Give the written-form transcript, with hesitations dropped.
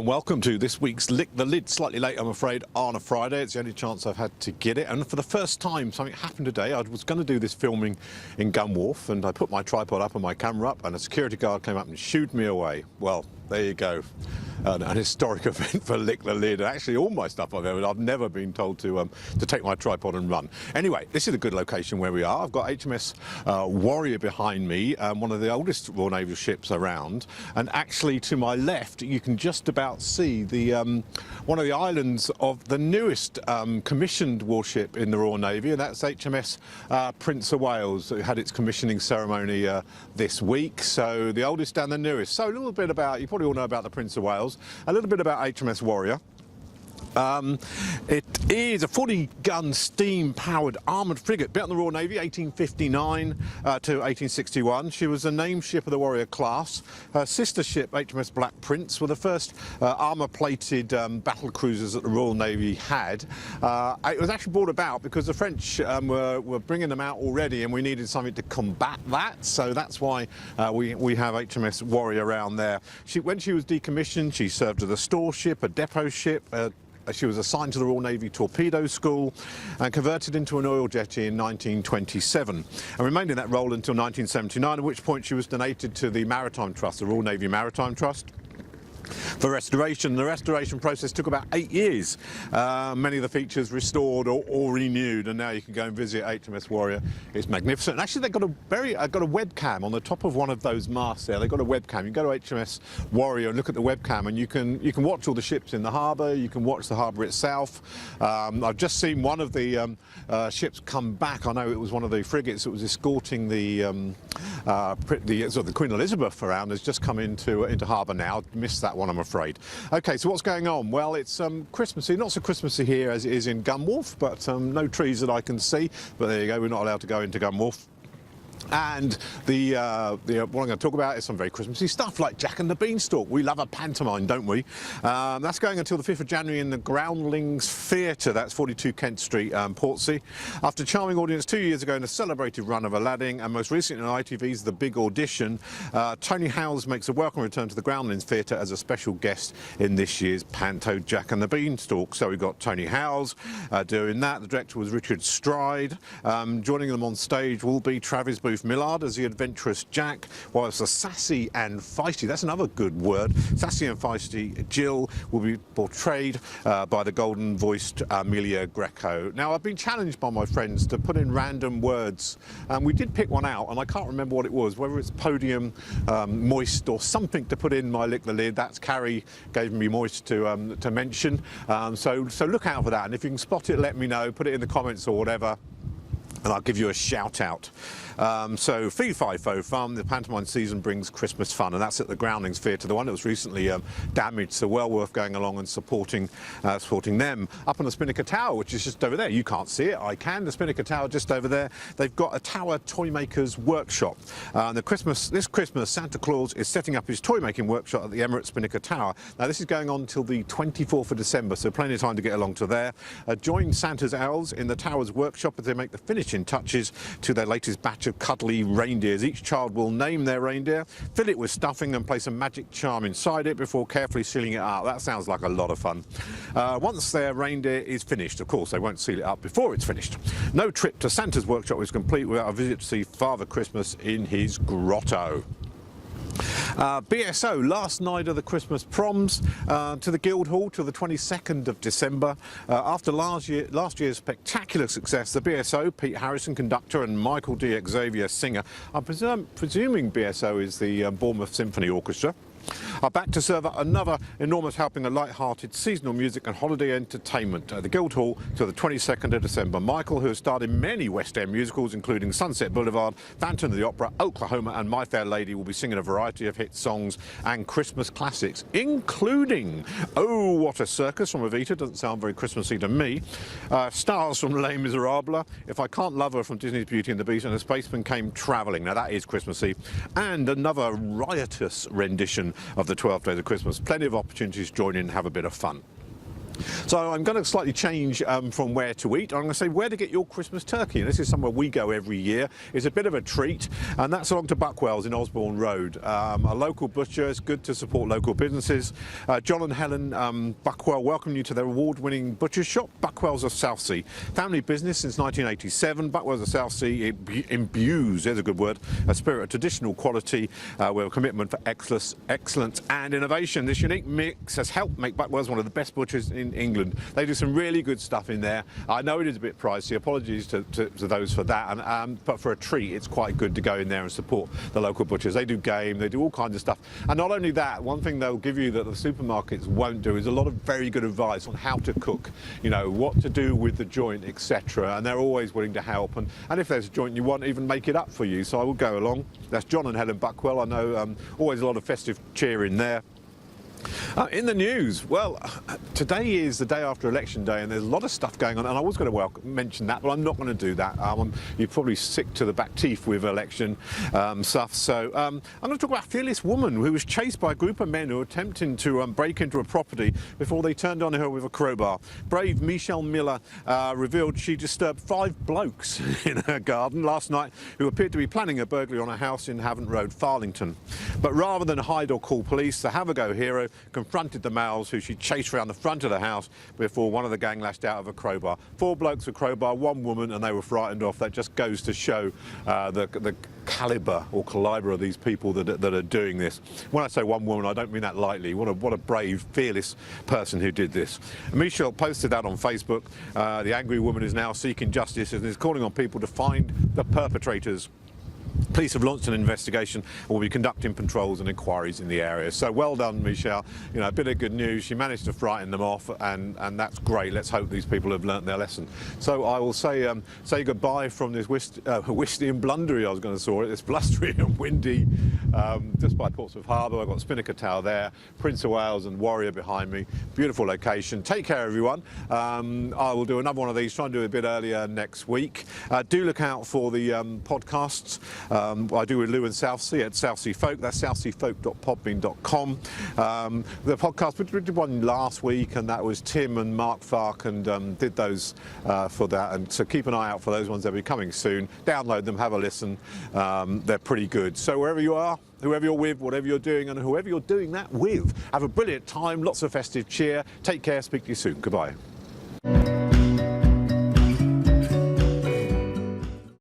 and welcome to this week's Lick the Lid. Slightly late, I'm afraid, on a Friday. It's the only chance I've had to get it. And for the first time, something happened today. I was going to do this filming in Gunwharf, and I put my tripod up and my camera up, and a security guard came up and shooed me away. Well, there you go. An historic event for Lick the Lid. Actually, all my stuff I've never been told to take my tripod and run. Anyway, this is a good location where we are. I've got HMS Warrior behind me, one of the oldest Royal Navy ships around. And actually, to my left, you can just about see the one of the islands of the newest commissioned warship in the Royal Navy, and that's HMS Prince of Wales. It had its commissioning ceremony this week. So the oldest and the newest. So a little bit about, you probably all know about the Prince of Wales, a little bit about HMS Warrior. It is a 40-gun steam-powered armoured frigate built in the Royal Navy, 1859 to 1861. She was a named ship of the Warrior class. Her sister ship, HMS Black Prince, were the first armour-plated battle cruisers that the Royal Navy had. It was actually brought about because the French were bringing them out already, and we needed something to combat that. So that's why we have HMS Warrior around there. When she was decommissioned, she served as a store ship, a depot ship. She was assigned to the Royal Navy Torpedo School and converted into an oil jetty in 1927 and remained in that role until 1979, at which point she was donated to the Maritime Trust, the Royal Navy Maritime Trust, for restoration. The restoration process took about 8 years. Many of the features restored or renewed, and now you can go and visit HMS Warrior. It's magnificent. And actually, they've got a webcam on the top of one of those masts there. They've got a webcam. You go to HMS Warrior and look at the webcam, and you can watch all the ships in the harbour. You can watch the harbour itself. I've just seen one of the ships come back. I know it was one of the frigates that was escorting the Queen Elizabeth around. Has just come into harbour now. Missed that one, I'm afraid. Okay, so what's going on? Well, it's Christmassy, not so Christmassy here as it is in Gunwharf, but no trees that I can see. But there you go, we're not allowed to go into Gunwharf. And what I'm going to talk about is some very Christmassy stuff like Jack and the Beanstalk. We love a pantomime, don't we? That's going until the 5th of January in the Groundlings Theatre. That's 42 Kent Street, Portsea. After a charming audience 2 years ago in a celebrated run of Aladdin, and most recently on ITV's The Big Audition, Tony Howes makes a welcome return to the Groundlings Theatre as a special guest in this year's Panto Jack and the Beanstalk. So we've got Tony Howes doing that. The director was Richard Stride. Joining them on stage will be Travis Booth Millard as the adventurous Jack, whilst the sassy and feisty, that's another good word, sassy and feisty Jill will be portrayed by the golden-voiced Amelia Greco. Now, I've been challenged by my friends to put in random words, and we did pick one out, and I can't remember what it was, whether it's podium, moist, or something to put in my Lick the Lid. That's Carrie gave me moist to mention, so look out for that, and if you can spot it, let me know, put it in the comments or whatever, and I'll give you a shout out. So Fee Fi Fo Fum, the pantomime season brings Christmas fun, and that's at the Groundlings Theatre, the one that was recently damaged, so well worth going along and supporting them. Up on the Spinnaker Tower, which is just over there, you can't see it, I can, the Spinnaker Tower just over there, they've got a tower toy maker's workshop. This Christmas, Santa Claus is setting up his toy making workshop at the Emirates Spinnaker Tower. Now this is going on until the 24th of December, so plenty of time to get along to there. Join Santa's elves in the tower's workshop as they make the finishing touches to their latest batch of cuddly reindeers. Each child will name their reindeer, fill it with stuffing and place a magic charm inside it before carefully sealing it up. That sounds like a lot of fun. Once their reindeer is finished, of course, they won't seal it up before it's finished. No trip to Santa's workshop is complete without a visit to see Father Christmas in his grotto. BSO, last night of the Christmas proms to the Guildhall till the 22nd of December. After last year's spectacular success, the BSO, Pete Harrison, conductor, and Michael D. Xavier, singer, I'm presuming BSO is the Bournemouth Symphony Orchestra, are back to serve another enormous helping of light-hearted seasonal music and holiday entertainment at the Guildhall till the 22nd of December. Michael, who has starred in many West End musicals, including Sunset Boulevard, Phantom of the Opera, Oklahoma, and My Fair Lady, will be singing a variety of hit songs and Christmas classics, including Oh What a Circus from Evita, doesn't sound very Christmassy to me, Stars from Les Miserables, If I Can't Love Her from Disney's Beauty and the Beast, and A Spaceman Came Travelling. Now that is Christmassy, and another riotous rendition of the 12 Days of Christmas. Plenty of opportunities to join in and have a bit of fun. So I'm going to slightly change from where to eat. I'm going to say where to get your Christmas turkey. And this is somewhere we go every year. It's a bit of a treat, and that's along to Buckwell's in Osborne Road. A local butcher. It's good to support local businesses. John and Helen Buckwell welcome you to their award-winning butcher shop, Buckwell's of Southsea. Family business since 1987. Buckwell's of Southsea imbues, there's a good word, a spirit of traditional quality with a commitment for excellence and innovation. This unique mix has helped make Buckwell's one of the best butchers in England. They do some really good stuff in there. I know it is a bit pricey, apologies to those for that, but for a treat it's quite good to go in there and support the local butchers. They do game, they do all kinds of stuff, and not only that, one thing they'll give you that the supermarkets won't do is a lot of very good advice on how to cook, you know, what to do with the joint, etc., and they're always willing to help, and if there's a joint you want, even make it up for you. So I will go along. That's John and Helen Buckwell. I know always a lot of festive cheer in there. In the news, well, today is the day after Election Day and there's a lot of stuff going on, and I was going to mention that, but I'm not going to do that. You're probably sick to the back teeth with election stuff, so I'm going to talk about a fearless woman who was chased by a group of men who were attempting to break into a property before they turned on her with a crowbar. Brave Michelle Miller revealed she disturbed 5 blokes in her garden last night who appeared to be planning a burglary on a house in Havant Road, Farlington. But rather than hide or call police, the have-a-go hero confronted the males who she chased around the front of the house before one of the gang lashed out of a crowbar. 4 blokes with crowbar, 1 woman, and they were frightened off. That just goes to show the calibre of these people that are doing this. When I say 1 woman, I don't mean that lightly. What a brave, fearless person who did this. Michelle posted that on Facebook. The angry woman is now seeking justice and is calling on people to find the perpetrators. Police have launched an investigation and will be conducting patrols and inquiries in the area. So well done, Michelle. You know, a bit of good news. She managed to frighten them off, and that's great. Let's hope these people have learnt their lesson. So I will say goodbye from this whisty and blundery, I was going to say it. It's blustery and windy, just by Portsmouth Harbour. I've got Spinnaker Tower there, Prince of Wales and Warrior behind me. Beautiful location. Take care, everyone. I will do another one of these, try and do it a bit earlier next week. Do look out for the podcasts. I do with Lou and Southsea at Southsea Folk. That's southseafolk.podbean.com. The podcast, we did one last week, and that was Tim and Mark Fark, and did those for that. And so keep an eye out for those ones. They'll be coming soon. Download them, have a listen. They're pretty good. So wherever you are, whoever you're with, whatever you're doing, and whoever you're doing that with, have a brilliant time. Lots of festive cheer. Take care. Speak to you soon. Goodbye.